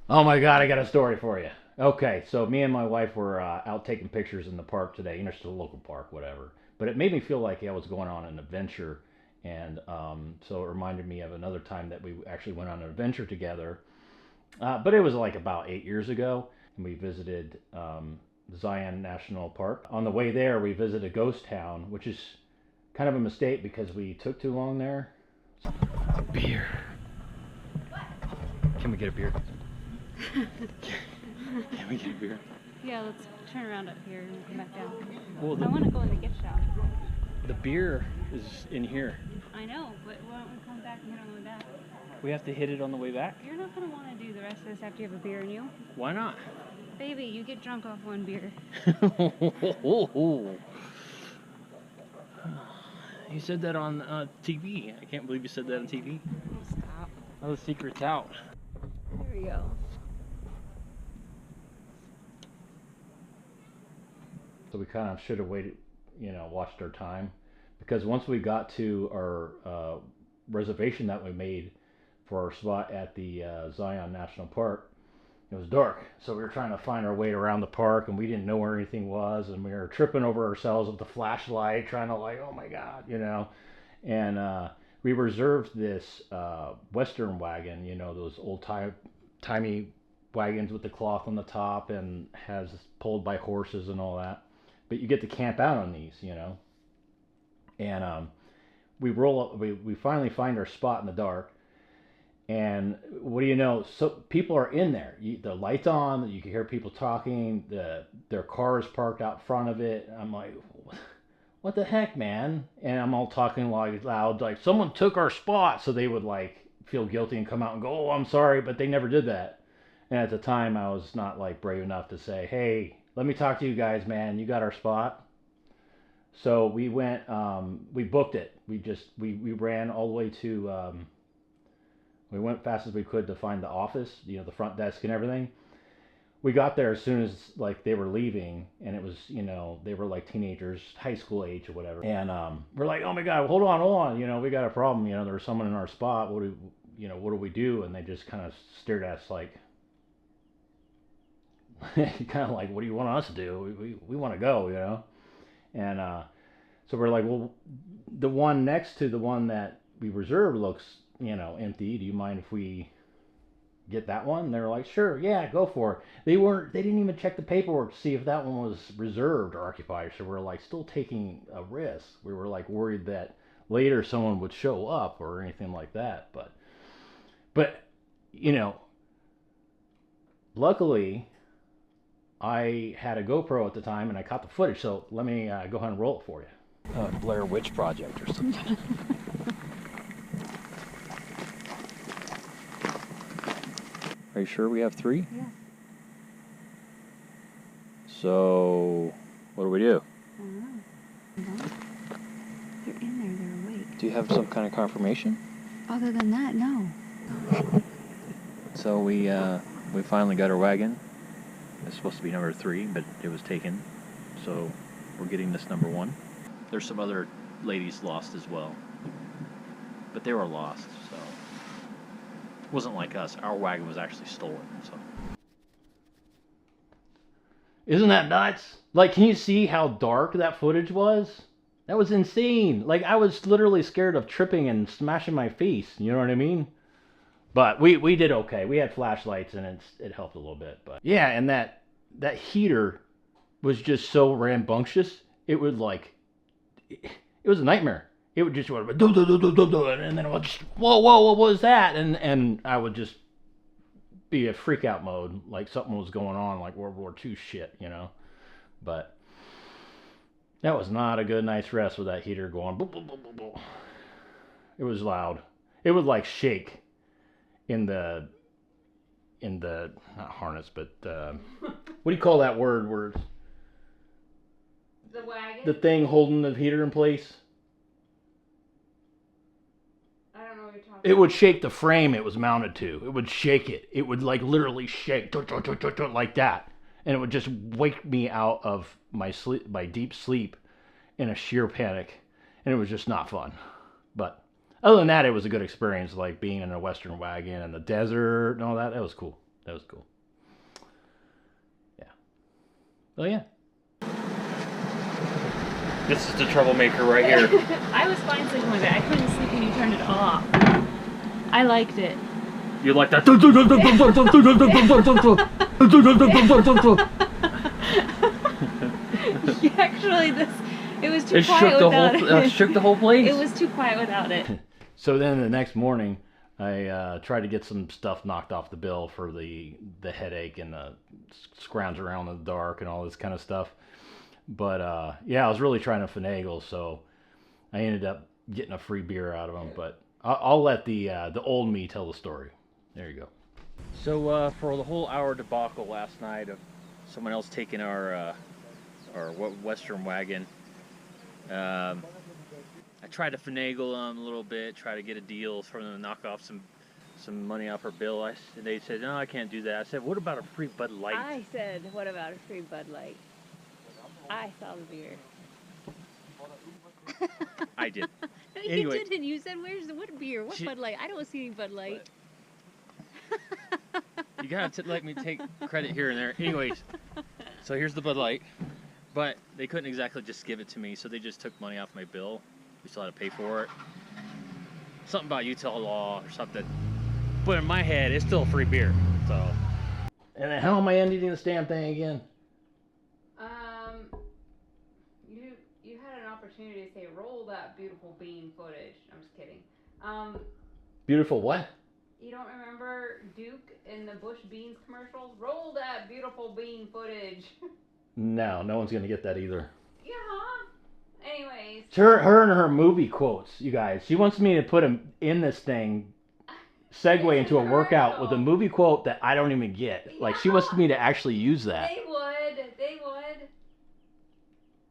Oh my God, I got a story for you. Okay, so me and my wife were out taking pictures in the park today. You know, just a local park, whatever. But it made me feel like I was going on an adventure, and so it reminded me of another time that we actually went on an adventure together. But it was like about 8 years ago, and we visited Zion National Park. On the way there, we visited a ghost town, which is kind of a mistake because we took too long there. Beer. Can we get a beer? Can we get a beer? Yeah, let's turn around up here and come back down. Well, I want to go in the gift shop. the beer is in here. I know, but why don't we come back and hit on the way back? We have to hit it on the way back? You're not going to want to do the rest of this after you have a beer in you. Why not? Baby, you get drunk off one beer. You said that on TV. I can't believe you said that on TV. Oh, stop. Oh, the secret's out. There we go. So we kind of should have waited, watched our time. Because once we got to our reservation that we made for our spot at the Zion National Park, it was dark. So we were trying to find our way around the park, and we didn't know where anything was, and we were tripping over ourselves with the flashlight, trying to oh my God. And we reserved this Western wagon, those timey wagons with the cloth on the top and has pulled by horses and all that. But you get to camp out on these. And we roll up. We finally find our spot in the dark. And what do you know? So people are in there. The lights on. You can hear people talking. Their car is parked out front of it. I'm like, what the heck, man? And I'm all talking loud, like someone took our spot. So they would feel guilty and come out and go, oh, I'm sorry, but they never did that. And at the time, I was not brave enough to say, hey, let me talk to you guys, man. You got our spot. So we went. We booked it. We ran all the way to. We went fast as we could to find the office, the front desk and everything. We got there as soon as they were leaving, and it was they were teenagers, high school age or whatever. And we're like, oh my God, hold on, we got a problem. There's someone in our spot. What do we do? And they just kind of stared at us kind of what do you want us to do? We want to go. And so we're like, well, the one next to the one that we reserved looks empty. Do you mind if we get that one? And they're like, sure, yeah, go for it. They didn't even check the paperwork to see if that one was reserved or occupied. So we're still taking a risk. We were worried that later someone would show up or anything like that. But luckily I had a GoPro at the time and I caught the footage. So let me go ahead and roll it for you. Blair Witch Project or something. Are you sure we have 3? Yeah. So, what do we do? I don't know. They're in there, they're awake. Do you have some kind of confirmation? Other than that, no. So we finally got our wagon. It's supposed to be number 3, but it was taken. So we're getting this number 1. There's some other ladies lost as well. But they were lost, so it wasn't like us. Our wagon was actually stolen. So isn't that nuts? Can you see how dark that footage was? That was insane. I was literally scared of tripping and smashing my face. You know what I mean? But we did okay. We had flashlights and it helped a little bit. But yeah, and that heater was just so rambunctious. It would it was a nightmare. It would just and then it would just whoa, what was that? And I would just be a freak out mode, something was going on, World War II shit, But that was not a good night's rest with that heater going. It was loud. It would shake in the not harness, but what do you call that word? Where The wagon? the thing holding the heater in place. I don't know what you're talking about. It would shake the frame it was mounted to. It would shake it. It would literally shake like that, and it would just wake me out of my deep sleep, in a sheer panic, and it was just not fun. But other than that, it was a good experience, being in a Western wagon in the desert and all that. That was cool. That was cool. Yeah. Oh yeah. This is the troublemaker right here. I was fine sleeping with it. I couldn't sleep when you turned it off. I liked it. You like that? Actually, it was too quiet without it. Shook the whole place. It was too quiet without it. So then the next morning, I tried to get some stuff knocked off the bill for the headache and the scrounge around in the dark and all this kind of stuff. But yeah, I was really trying to finagle, so I ended up getting a free beer out of them. But I'll let the old me tell the story. There you go. So for the whole hour debacle last night of someone else taking our Western wagon, I tried to finagle them a little bit, try to get a deal for them to knock off some money off her bill. They said, no, I can't do that. I said, what about a free Bud Light? I said, what about a free Bud Light? I saw the beer. I did. No, Anyway. you didn't. You said, what beer? What Bud Light? I don't see any Bud Light. You gotta let me take credit here and there. Anyways, so here's the Bud Light. But they couldn't exactly just give it to me, so they just took money off my bill. We still had to pay for it. Something about Utah law or something. But in my head, it's still a free beer. So. And then how am I ending this damn thing again? You had an opportunity to say, roll that beautiful bean footage. I'm just kidding. Beautiful what? You don't remember Duke in the Bush Beans commercials? Roll that beautiful bean footage. No one's gonna get that either. Yeah. Anyways. It's her and her movie quotes, you guys. She wants me to put them in this thing, segue into a workout with a movie quote that I don't even get. Yeah. Like, she wants me to actually use that. They would.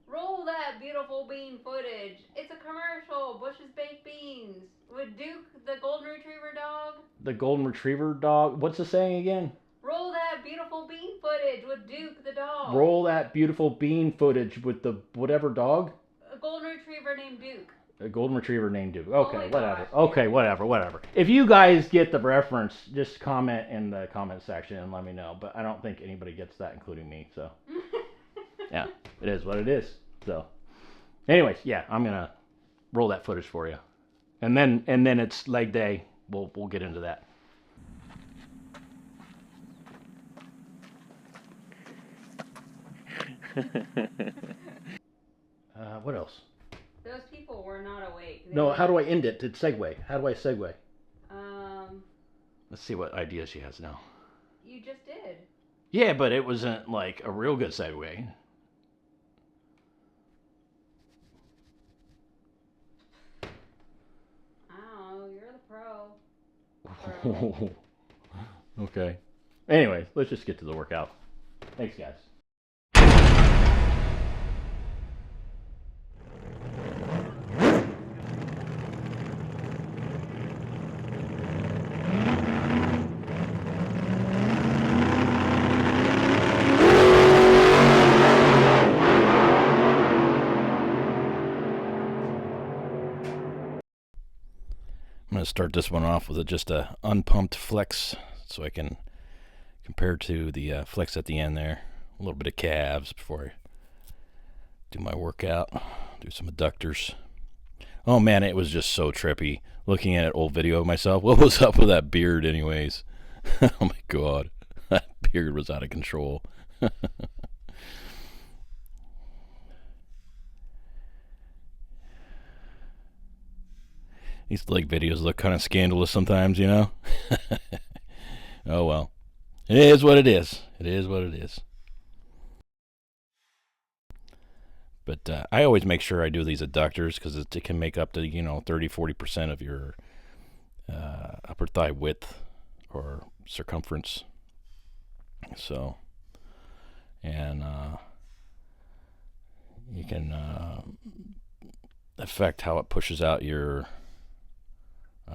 Roll that beautiful bean footage. It's a commercial. Bush's Baked Beans. With Duke, the golden retriever dog. The golden retriever dog? What's the saying again? Roll that beautiful bean footage with Duke, the dog. Roll that beautiful bean footage with the whatever dog? A golden retriever named Duke. A golden retriever named Duke. Okay, Oh whatever. gosh. Okay, whatever. If you guys get the reference, just comment in the comment section and let me know. But I don't think anybody gets that, including me. So, yeah, it is what it is. So, anyways, yeah, I'm gonna roll that footage for you, and then it's leg day. We'll get into that. What else? Those people were not awake. No, how do I end it? To segue. How do I segue? Let's see what idea she has now. You just did. Yeah, but it wasn't like a real good segue. Oh, you're the pro. Okay. Anyway, let's just get to the workout. Thanks, guys. I'm going to start this one off with just a unpumped flex so I can compare to the flex at the end there. A little bit of calves before I do my workout. Do some adductors. Oh man, it was just so trippy looking at an old video of myself. What was up with that beard anyways? Oh my god. That beard was out of control. These leg videos look kind of scandalous sometimes, you know? Oh well. It is what it is. It is what it is. But I always make sure I do these adductors because it can make up to, 30-40% of your upper thigh width or circumference. So, and you can affect how it pushes out your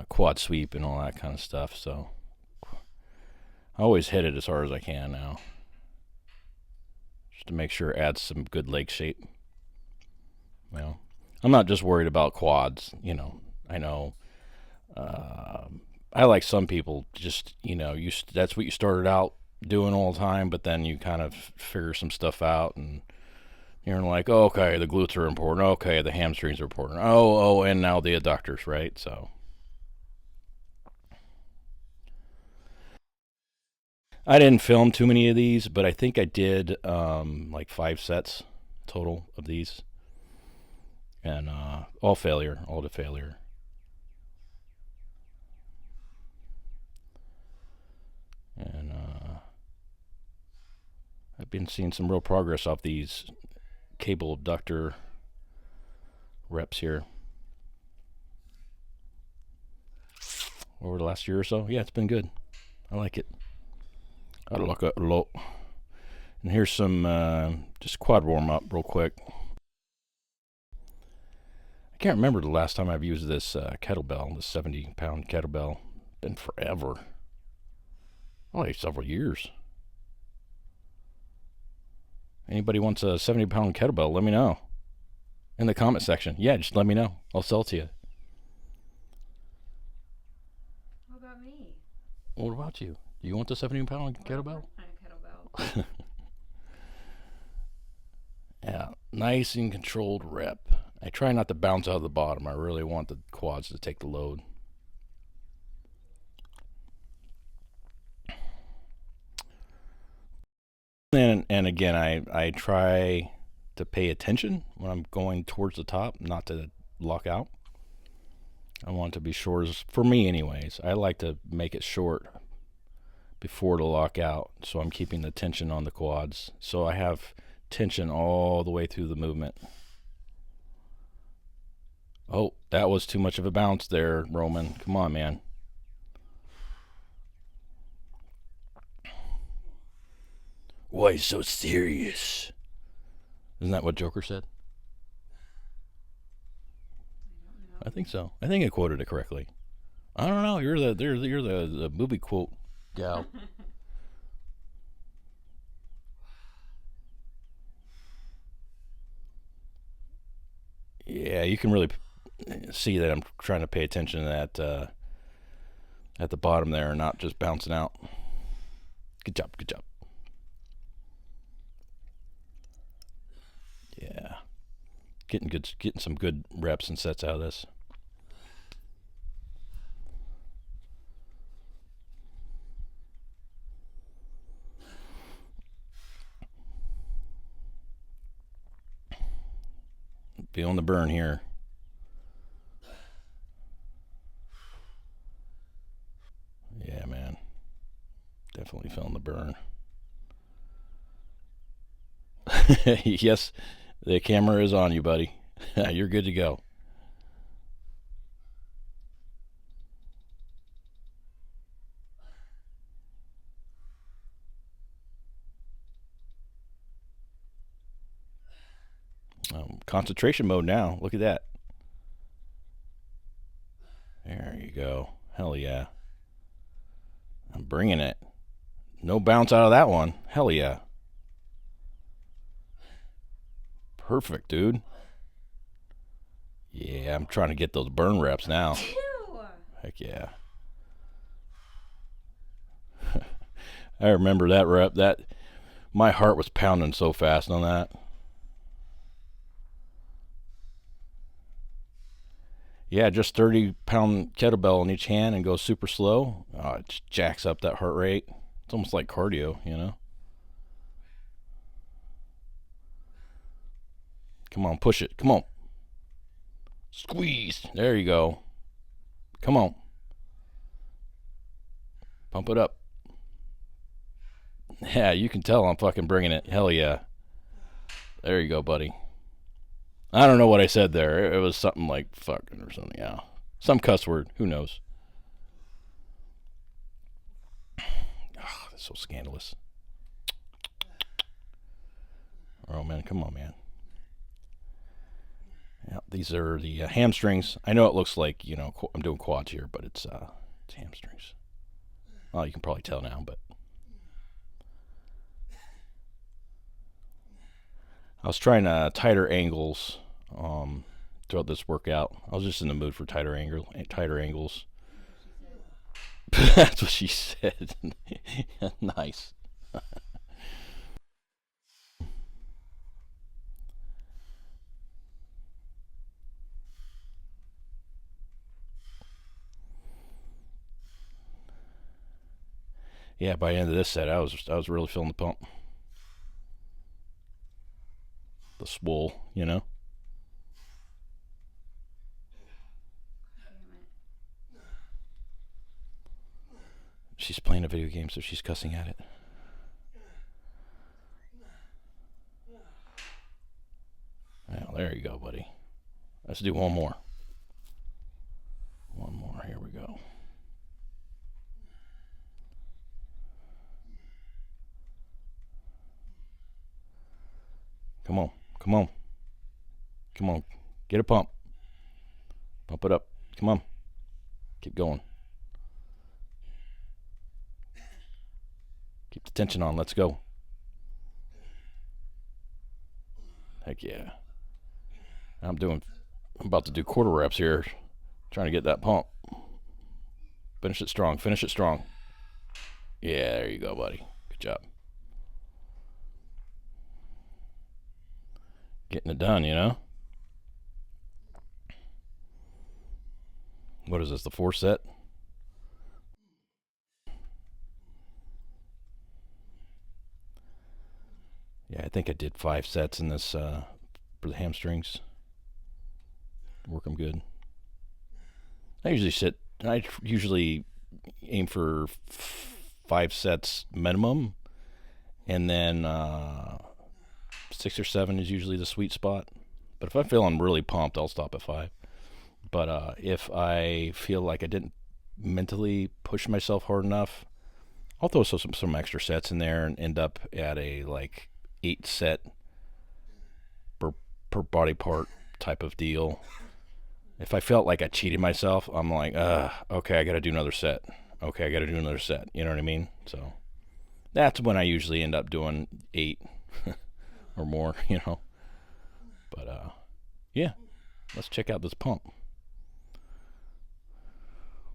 quad sweep and all that kind of stuff. So I always hit it as hard as I can now, just to make sure it adds some good leg shape. Well, I'm not just worried about quads. I know I like some people just, that's what you started out doing all the time, but then you kind of figure some stuff out and you're like, oh, okay, the glutes are important. Okay, the hamstrings are important. And now the adductors, right? So I didn't film too many of these, but I think I did like 5 sets total of these, and all to failure. And I've been seeing some real progress off these cable abductor reps here over the last year or so. Yeah, it's been good. I like it. I like it a lot. And here's some just quad warm up real quick. I can't remember the last time I've used this kettlebell, the 70-pound kettlebell. Been forever. Only several years. Anybody wants a 70-pound kettlebell, let me know. In the comment section. Yeah, just let me know. I'll sell it to you. What about me? What about you? Do you want the 70-pound kettlebell? Kettlebell. Yeah, nice and controlled rep. I try not to bounce out of the bottom. I really want the quads to take the load. And again, I try to pay attention when I'm going towards the top, not to lock out. I want it to be short, for me anyways. I like to make it short before the lockout, so I'm keeping the tension on the quads. So I have tension all the way through the movement. Oh, that was too much of a bounce there, Roman. Come on, man. Why so serious? Isn't that what Joker said? I think so. I think I quoted it correctly. I don't know. You're the movie quote gal. Yeah, you can really see that I'm trying to pay attention to that at the bottom there, and not just bouncing out. Good job. Good job. Yeah, getting some good reps and sets out of this. Feeling the burn here. Yeah, man. Definitely feeling the burn. Yes, the camera is on you, buddy. You're good to go. Concentration mode now. Look at that. There you go. Hell yeah. I'm bringing it. No bounce out of that one. Hell yeah. Perfect, dude. Yeah, I'm trying to get those burn reps now. Heck yeah. I remember that rep. That my heart was pounding so fast on that. Yeah, just 30-pound kettlebell in each hand and go super slow. Oh, it just jacks up that heart rate. It's almost like cardio, you know? Come on, push it. Come on. Squeeze. There you go. Come on. Pump it up. Yeah, you can tell I'm fucking bringing it. Hell yeah. There you go, buddy. I don't know what I said there. It was something like fucking or something. Yeah. Some cuss word. Who knows? Oh, that's so scandalous. Oh, man. Come on, man. Yeah, these are the hamstrings. I know it looks like, I'm doing quads here, but it's hamstrings. Well, you can probably tell now, but I was trying tighter angles throughout this workout. I was just in the mood for tighter angles. That's what she said. Nice. Yeah, by the end of this set, I was really feeling the pump, the swole, you know. She's playing a video game, so she's cussing at it. Well, there you go, buddy. Let's do one more. One more. Here we go. Come on. Come on. Come on. Get a pump. Pump it up. Come on. Keep going. Keep the tension on. Let's go. Heck yeah. I'm about to do quarter reps here. Trying to get that pump. Finish it strong. Finish it strong. Yeah, there you go, buddy. Good job. Getting it done, you know? What is this, the 4th set? Yeah, I think I did 5 sets in this for the hamstrings. Work them good. I usually aim for 5 sets minimum, and then 6 or 7 is usually the sweet spot. But if I'm feeling really pumped, I'll stop at 5. But if I feel like I didn't mentally push myself hard enough, I'll throw some extra sets in there and end up at a like 8 set per body part type of deal. If I felt like I cheated myself, I'm like, okay, I got to do another set. Okay, I got to do another set. You know what I mean? So that's when I usually end up doing 8 or more, you know. But yeah, let's check out this pump.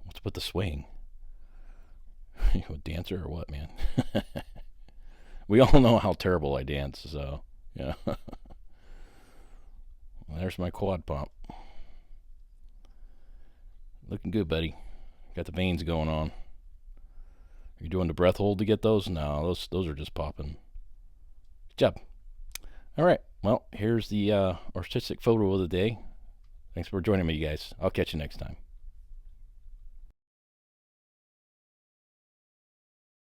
What's with the swaying? You a dancer or what, man? We all know how terrible I dance, so yeah. Well, there's my quad pump. Looking good, buddy. Got the veins going on. Are you doing the breath hold to get those? No, those are just popping. Good job. All right. Well, here's the artistic photo of the day. Thanks for joining me, you guys. I'll catch you next time.